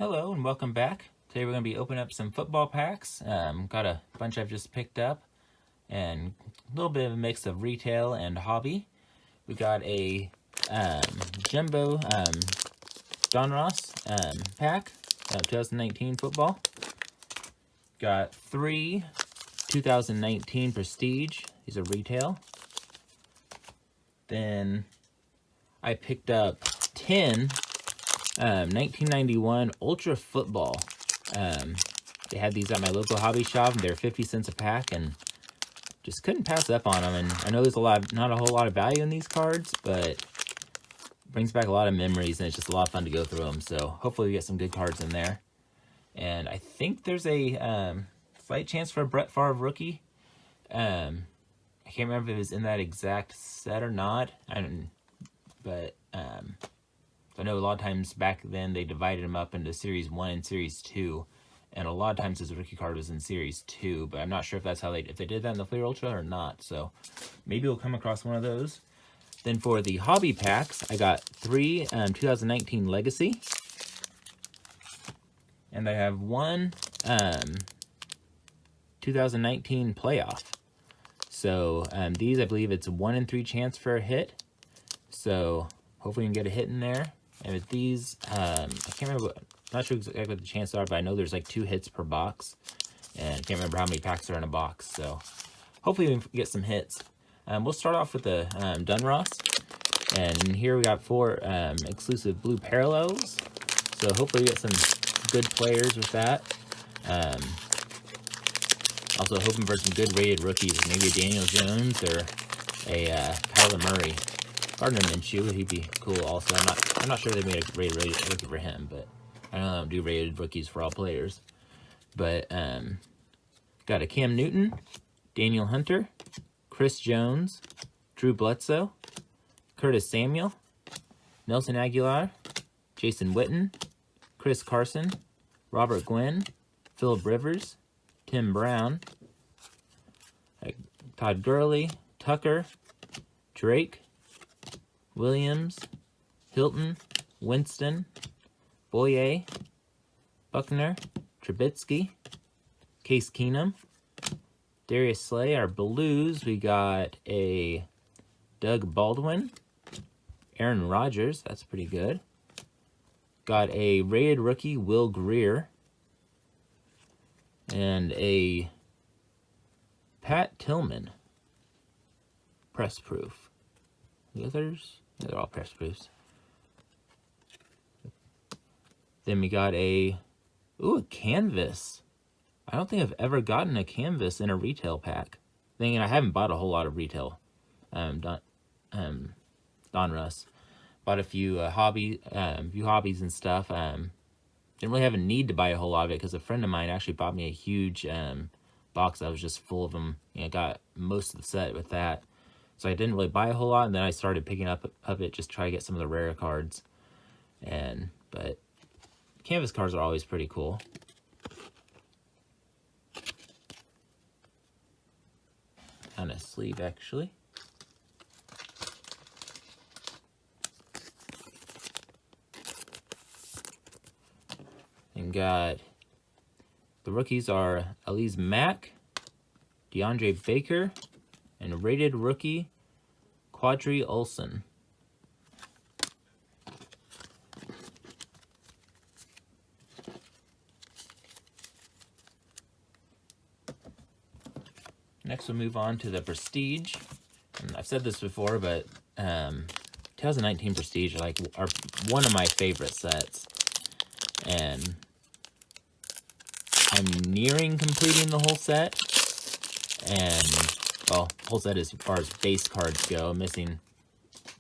Hello and welcome back. Today we're going to be opening up some football packs. Got a bunch I've just picked up and a little bit of a mix of retail and hobby. We got a jumbo Donruss pack of 2019 football. Got 3 2019 Prestige. These are retail. Then I picked up 10 1991 Ultra Football. They had these at my local hobby shop, and they're 50 cents a pack, and just couldn't pass up on them. And I know there's not a whole lot of value in these cards, but it brings back a lot of memories, and it's just a lot of fun to go through them. So hopefully we get some good cards in there. And I think there's a slight chance for a Brett Favre rookie. I can't remember if it was in that exact set or not. But I know a lot of times back then they divided them up into Series 1 and Series 2, and a lot of times his rookie card was in Series 2, but I'm not sure if that's how if they did that in the Fleer Ultra or not, so maybe we'll come across one of those. Then for the hobby packs, I got 3 2019 Legacy, and I have 1 2019 Playoff. So these, I believe it's a 1 in 3 chance for a hit, so hopefully we can get a hit in there. And with these, I can't remember, I'm not sure exactly what the chances are, but I know there's like 2 hits per box. And I can't remember how many packs are in a box, so hopefully we can get some hits. We'll start off with the Donruss. And here we got 4 exclusive blue parallels. So hopefully we get some good players with that. Also hoping for some good rated rookies, maybe a Daniel Jones or a Kyler Murray. Gardner Minshew, he'd be cool also. I'm not sure they made a rated rookie for him, but I know they don't do rated rookies for all players. But got a Cam Newton, Daniel Hunter, Chris Jones, Drew Bledsoe, Curtis Samuel, Nelson Aguilar, Jason Witten, Chris Carson, Robert Gwynn, Phillip Rivers, Tim Brown, Todd Gurley, Tucker, Drake, Williams, Hilton, Winston, Boye, Buckner, Trubisky, Case Keenum, Darius Slay. Our blues, we got a Doug Baldwin, Aaron Rodgers, that's pretty good. Got a rated rookie, Will Greer, and a Pat Tillman, press proof. The others, they're all press proofs. Then we got a canvas. I don't think I've ever gotten a canvas in a retail pack. Thinking I haven't bought a whole lot of retail Donruss. Bought a few hobbies and stuff. Didn't really have a need to buy a whole lot of it because a friend of mine actually bought me a huge box that was just full of them. I got most of the set with that. So I didn't really buy a whole lot, and then I started picking up of it just to try to get some of the rare cards. But canvas cards are always pretty cool. On a sleeve, actually. And got the rookies are Elise Mack, DeAndre Baker, and rated rookie Quadri Olson. Next we'll move on to the Prestige. And I've said this before, but 2019 Prestige are one of my favorite sets. And I'm nearing completing the whole set. And well, whole set as far as base cards go. Missing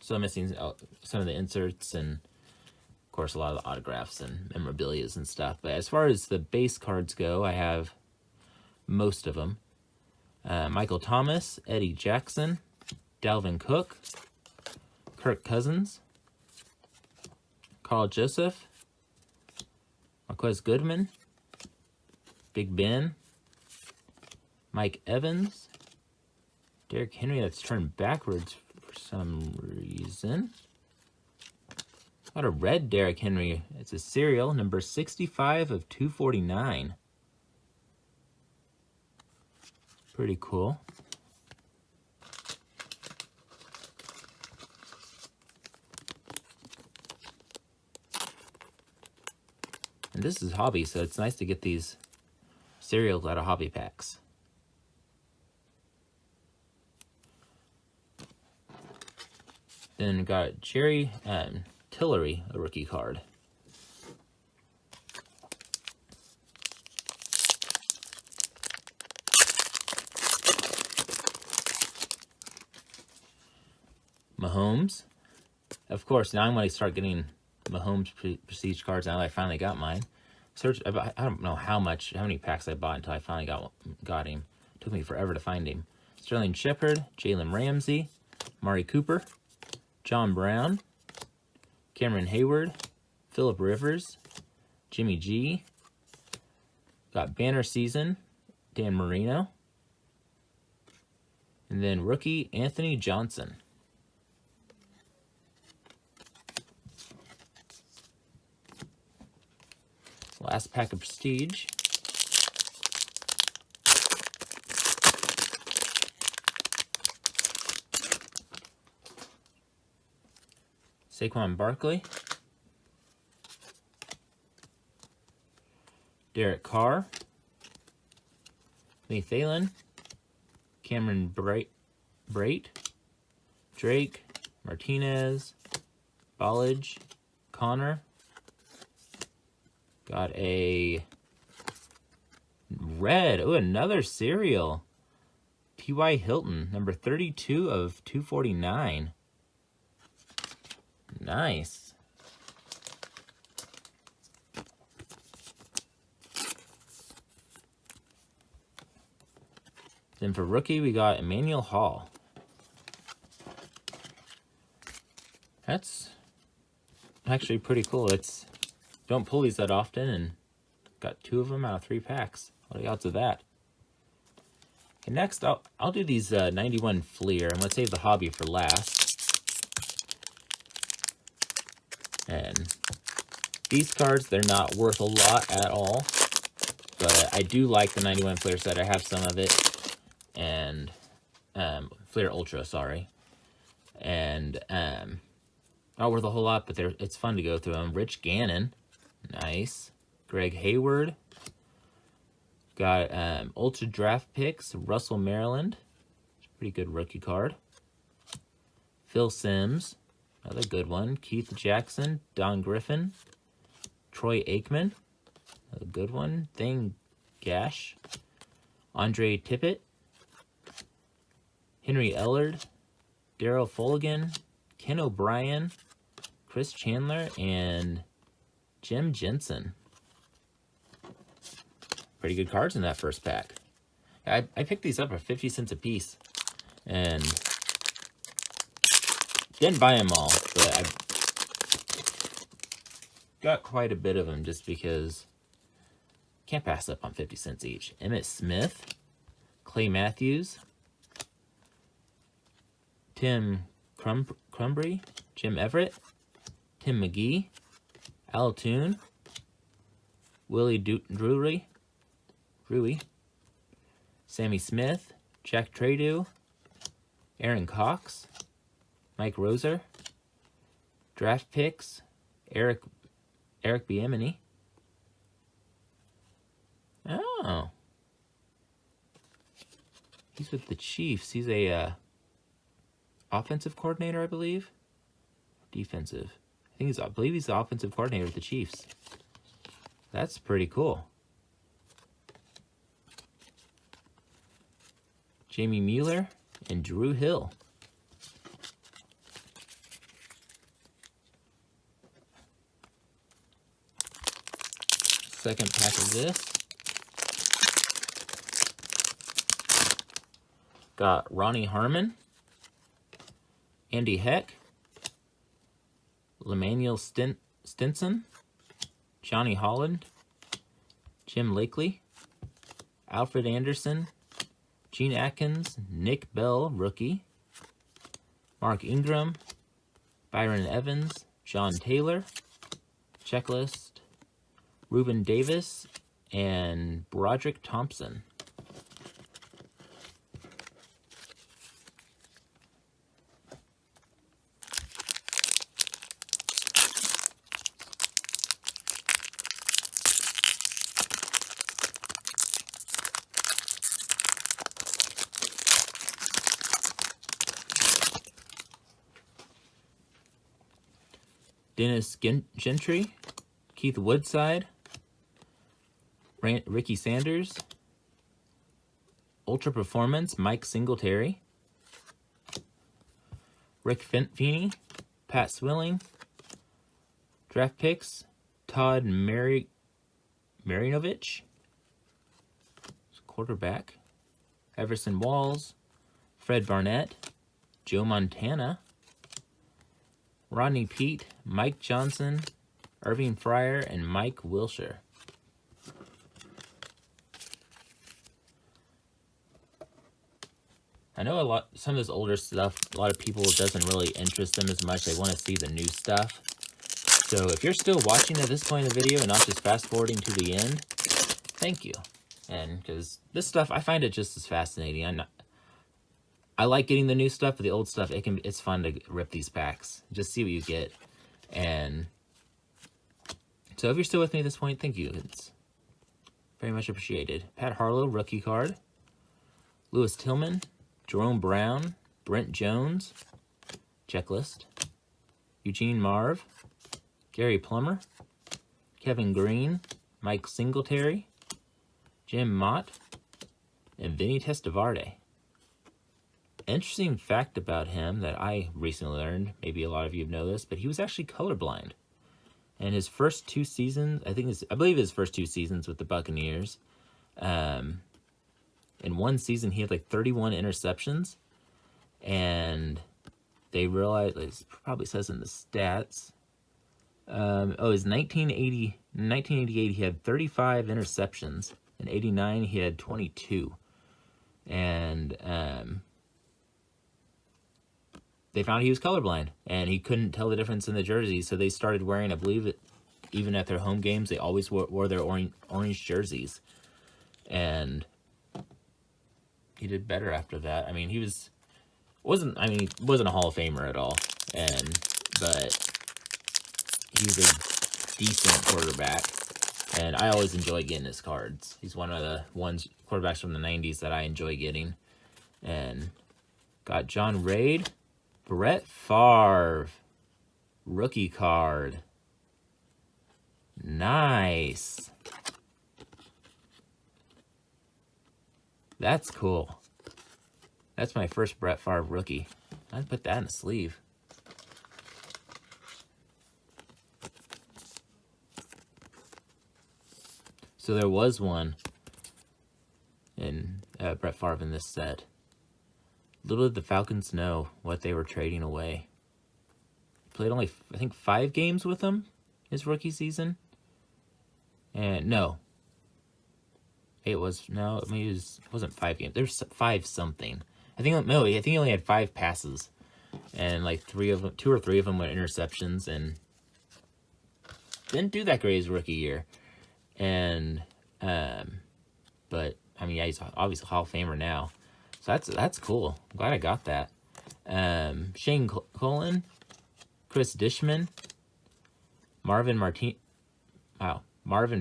some of the inserts and, of course, a lot of the autographs and memorabilias and stuff. But as far as the base cards go, I have most of them. Michael Thomas, Eddie Jackson, Dalvin Cook, Kirk Cousins, Carl Joseph, Marquez Goodman, Big Ben, Mike Evans, Derrick Henry, that's turned backwards for some reason. Got a red Derrick Henry. It's a serial, number 65 of 249. Pretty cool. And this is hobby, so it's nice to get these serials out of hobby packs. Then got Jerry Tillery, a rookie card. Mahomes. Of course, now I'm going to start getting Mahomes prestige cards now that I finally got mine. I don't know how many packs I bought until I finally got him. It took me forever to find him. Sterling Shepard, Jalen Ramsey, Mari Cooper, John Brown, Cameron Hayward, Phillip Rivers, Jimmy G. Got banner season, Dan Marino. And then rookie Anthony Johnson. Last pack of prestige. Saquon Barkley. Derek Carr. Lee Thalen. Cameron Brate. Drake. Martinez. Ballage. Connor. Got a red. Oh, another serial. T.Y. Hilton, number 32 of 249. Nice. Then for rookie, we got Emmanuel Hall. That's actually pretty cool. Don't pull these that often, and got 2 of them out of 3 packs. What are the odds of that? And next, I'll do these 91 Fleer. I'm going to save the hobby for last. And these cards, they're not worth a lot at all. But I do like the 91 Fleer set. I have some of it. And Fleer Ultra, sorry. And not worth a whole lot, but it's fun to go through them. Rich Gannon. Nice. Greg Hayward. Got Ultra Draft Picks. Russell Maryland. Pretty good rookie card. Phil Simms. Another good one. Keith Jackson. Don Griffin. Troy Aikman. Another good one. Thing Gash. Andre Tippett. Henry Ellard. Daryl Fulligan. Ken O'Brien. Chris Chandler. And Jim Jensen. Pretty good cards in that first pack. I picked these up for 50 cents a piece. And didn't buy them all, but I got quite a bit of them just because can't pass up on 50 cents each. Emmitt Smith, Clay Matthews, Tim Crumbry, Jim Everett, Tim McGee, Al Toon, Willie Drury, Sammy Smith, Jack Tradu, Aaron Cox, Mike Roser, Draft Picks, Eric Bieniemy. Oh. He's with the Chiefs. He's a offensive coordinator, I believe. Defensive. I believe he's the offensive coordinator with the Chiefs. That's pretty cool. Jamie Mueller and Drew Hill. Second pack of this. Got Ronnie Harmon, Andy Heck, Lemanuel Stinson, Johnny Holland, Jim Lakely, Alfred Anderson, Gene Atkins, Nick Bell, rookie, Mark Ingram, Byron Evans, John Taylor, Checklist, Ruben Davis, and Broderick Thompson. Dennis Gentry, Keith Woodside, Ricky Sanders, Ultra Performance, Mike Singletary, Rick Feeney, Pat Swilling, Draft Picks, Todd Marinovich, quarterback, Everson Walls, Fred Barnett, Joe Montana, Rodney Peete, Mike Johnson, Irving Fryer, and Mike Wilshire. I know some of this older stuff, a lot of people, it doesn't really interest them as much. They want to see the new stuff. So if you're still watching at this point in the video and not just fast forwarding to the end, thank you. And because this stuff, I find it just as fascinating. I like getting the new stuff, but the old stuff, it's fun to rip these packs. Just see what you get. And so if you're still with me at this point, thank you. It's very much appreciated. Pat Harlow, rookie card. Lewis Tillman, Jerome Brown, Brent Jones, Checklist. Eugene Marv, Gary Plummer, Kevin Green, Mike Singletary, Jim Mott, and Vinny Testaverde. Interesting fact about him that I recently learned, maybe a lot of you know this, but he was actually colorblind. And his first 2 seasons, I believe his first 2 seasons with the Buccaneers, in one season he had like 31 interceptions, and they realized, it probably says in the stats, it was 1988 he had 35 interceptions, in 89 he had 22, and they found he was colorblind, and he couldn't tell the difference in the jerseys, so they started wearing, I believe, even at their home games, they always wore their orange jerseys, and he did better after that. I mean, he wasn't a Hall of Famer at all, but he was a decent quarterback, and I always enjoy getting his cards. He's one of the quarterbacks from the 90s that I enjoy getting. And got John Raid, Brett Favre, rookie card. Nice. That's cool. That's my first Brett Favre rookie. I'd put that in a sleeve. So there was one in Brett Favre in this set. Little did the Falcons know what they were trading away. Played only, I think, 5 games with them his rookie season. And no. It wasn't 5 games. There's 5 something. I think he only had 5 passes. And like 2 or 3 of them were interceptions, and didn't do that great his rookie year. And but I mean, yeah, he's obviously a Hall of Famer now. So that's cool. I'm glad I got that. Shane Cullen, Chris Dishman, Marvin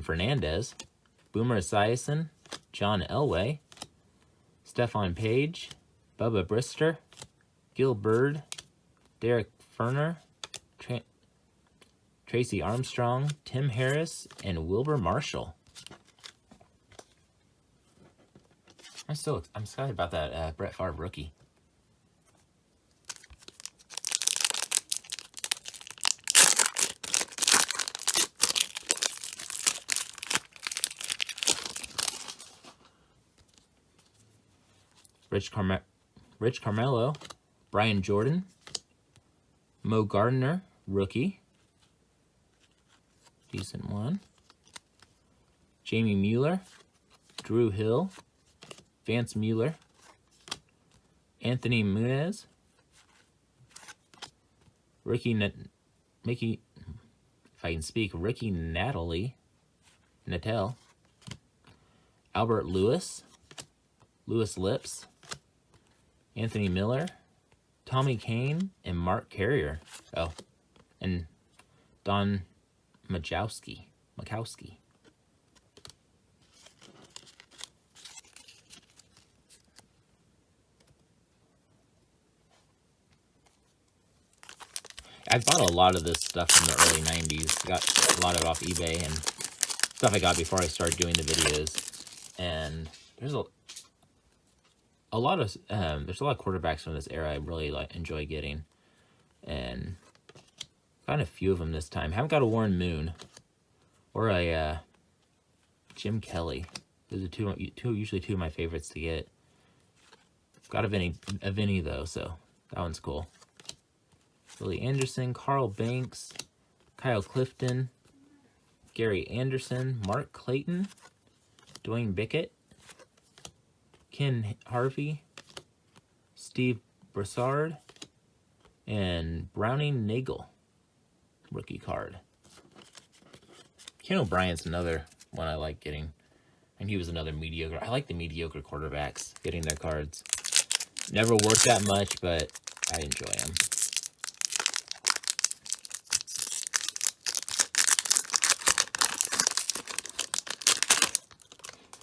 Fernandez, Boomer Esiason, John Elway, Stephon Page, Bubba Brister, Gil Bird, Derek Ferner, Tracy Armstrong, Tim Harris, and Wilbur Marshall. I'm excited about that Brett Favre rookie. Rich Carmelo, Brian Jordan, Mo Gardner, rookie. Decent one. Jamie Mueller, Drew Hill, Vance Mueller, Anthony Munez, Ricky Mickey, if I can speak, Ricky Natel, Albert Lewis, Lewis Lips, Anthony Miller, Tommy Kane, and Mark Carrier. Oh, and Don Majkowski. I bought a lot of this stuff from the early 90s. Got a lot of it off eBay and stuff I got before I started doing the videos. And there's a lot of quarterbacks from this era I really enjoy getting. And got a few of them this time. Haven't got a Warren Moon or a Jim Kelly. Those are usually two of my favorites to get. Got a Vinny though, so that one's cool. Willie Anderson, Carl Banks, Kyle Clifton, Gary Anderson, Mark Clayton, Dwayne Bickett, Ken Harvey, Steve Broussard, and Browning Nagel rookie card. Ken O'Brien's another one I like getting, and he was another mediocre. I like the mediocre quarterbacks getting their cards. Never worked that much, but I enjoy them.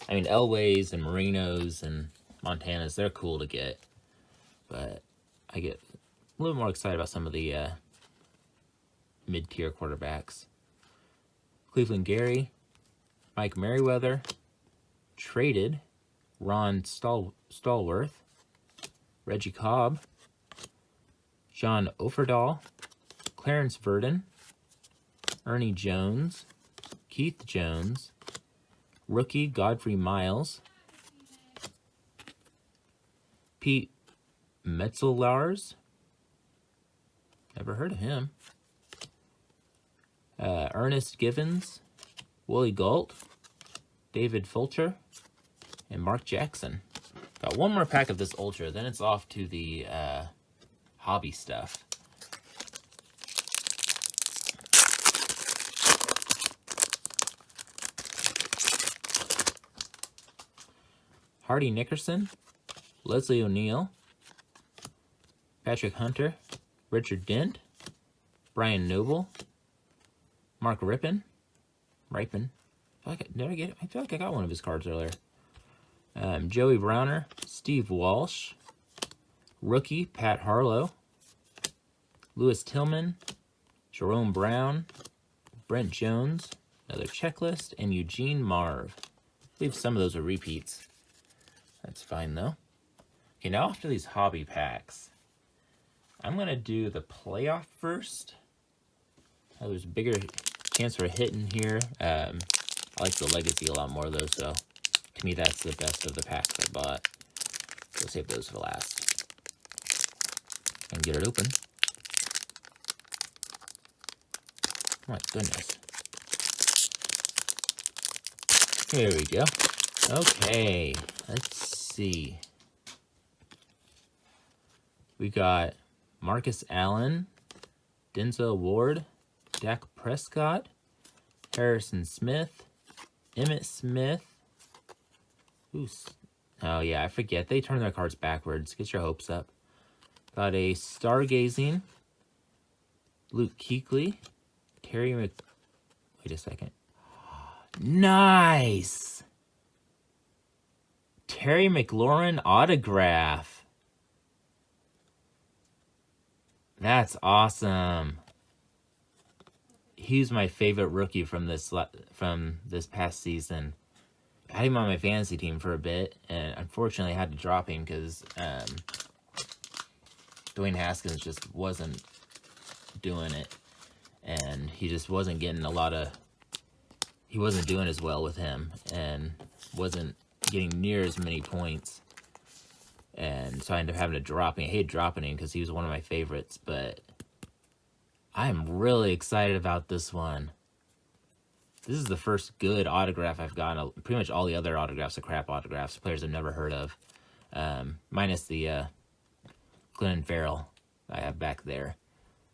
I mean, Elways and Marinos and Montanas, they're cool to get. But I get a little more excited about some of the mid-tier quarterbacks. Cleveland Gary, Mike Merriweather, traded Ron Stallworth, Reggie Cobb, John Offerdahl, Clarence Verdon, Ernie Jones, Keith Jones, rookie Godfrey Miles, Pete Metzelaars, never heard of him, Ernest Givens, Willie Gault, David Fulcher, and Mark Jackson. Got one more pack of this Ultra, then it's off to the hobby stuff. Hardy Nickerson, Leslie O'Neal, Patrick Hunter, Richard Dent, Brian Noble, Mark Rypien. I feel like I got one of his cards earlier. Joey Browner, Steve Walsh, rookie Pat Harlow, Lewis Tillman, Jerome Brown, Brent Jones, another checklist, and Eugene Marv. I believe some of those are repeats. That's fine though. Okay, now after these hobby packs, I'm going to do the playoff first. Oh, there's a bigger chance for a hit in here. I like the Legacy a lot more though, so to me that's the best of the packs I bought. We'll save those for last. And get it open. Oh my goodness. Here we go. Okay, let's see. We got Marcus Allen, Denzel Ward, Dak Prescott, Harrison Smith, Emmitt Smith. Oh yeah, I forget. They turn their cards backwards. Get your hopes up. Got a Stargazing, Luke Kuechly, wait a second. Nice! Terry McLaurin autograph. That's awesome. He's my favorite rookie from this past season. I had him on my fantasy team for a bit, and unfortunately I had to drop him because Dwayne Haskins just wasn't doing it, and he just wasn't getting he wasn't doing as well with him, and wasn't getting near as many points. And so I ended up having to drop him. I hated dropping him because he was one of my favorites, but I'm really excited about this one. This is the first good autograph I've gotten. Pretty much all the other autographs are crap autographs, players I've never heard of. Minus the Glennon Farrell I have back there.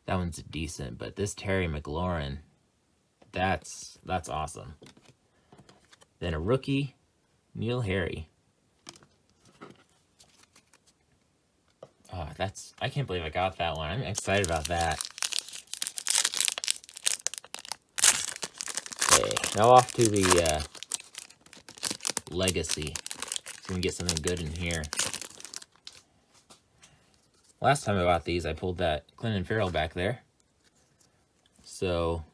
That one's decent, but this Terry McLaurin, that's awesome. Then a rookie, Neil Harry. Oh, I can't believe I got that one. I'm excited about that. Okay, now off to the Legacy. So we can get something good in here. Last time I bought these, I pulled that Clinton Farrell back there. So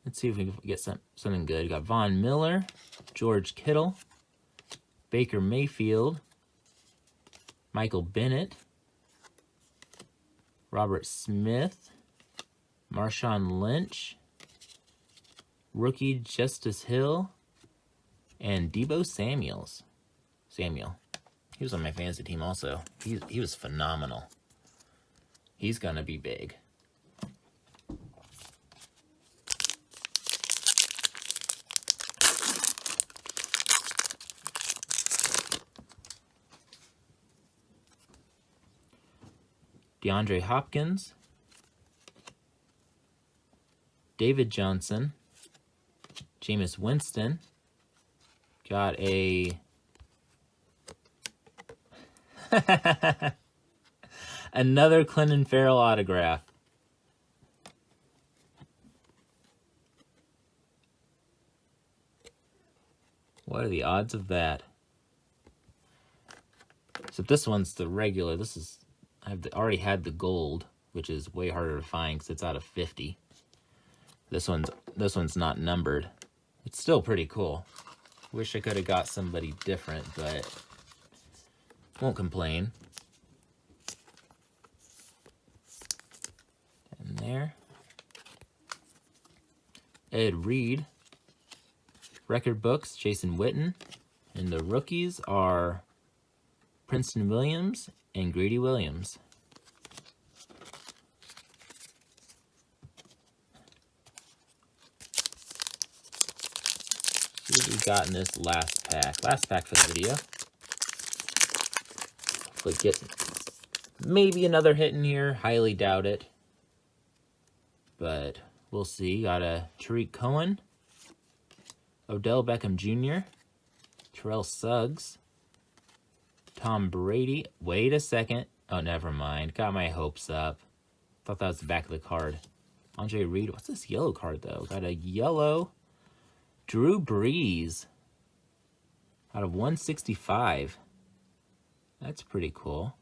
let's see if we can get something good. We got Von Miller, George Kittle, Baker Mayfield, Michael Bennett, Robert Smith, Marshawn Lynch, rookie Justice Hill, and Deebo Samuel. He was on my fantasy team also. He was phenomenal. He's gonna be big. DeAndre Hopkins, David Johnson, Jameis Winston, got a another Clinton Farrell autograph. What are the odds of that? So this one's the regular. I've already had the gold, which is way harder to find because it's out of 50. This one's not numbered. It's still pretty cool. Wish I could have got somebody different, but won't complain. And there. Ed Reed. Record books, Jason Witten. And the rookies are Princeton Williams and Grady Williams. See what we got in this last pack. Last pack for the video. Hopefully get maybe another hit in here. Highly doubt it. But we'll see. Got a Tariq Cohen, Odell Beckham Jr., Terrell Suggs, Tom Brady. Wait a second. Oh, never mind. Got my hopes up. Thought that was the back of the card. Andre Reed. What's this yellow card, though? Got a yellow Drew Brees out of 165. That's pretty cool.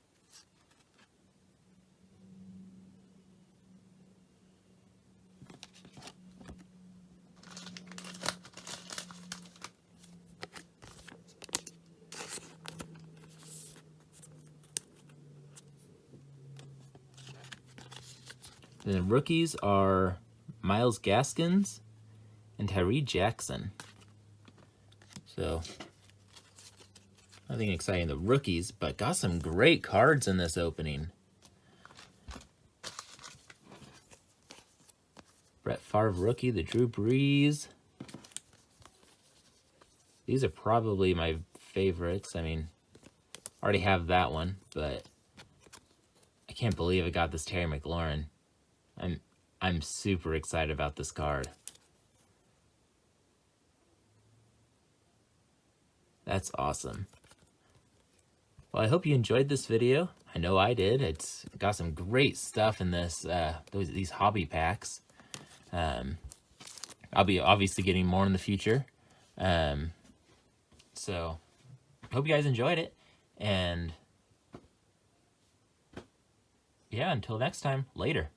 Then the rookies are Myles Gaskins and Tyree Jackson. So, nothing exciting, the rookies, but got some great cards in this opening. Brett Favre rookie, the Drew Brees. These are probably my favorites. I mean, I already have that one, but I can't believe I got this Terry McLaurin. I'm super excited about this card. That's awesome. Well, I hope you enjoyed this video. I know I did. It's got some great stuff in this these hobby packs. I'll be obviously getting more in the future. So hope you guys enjoyed it. And yeah, until next time, later.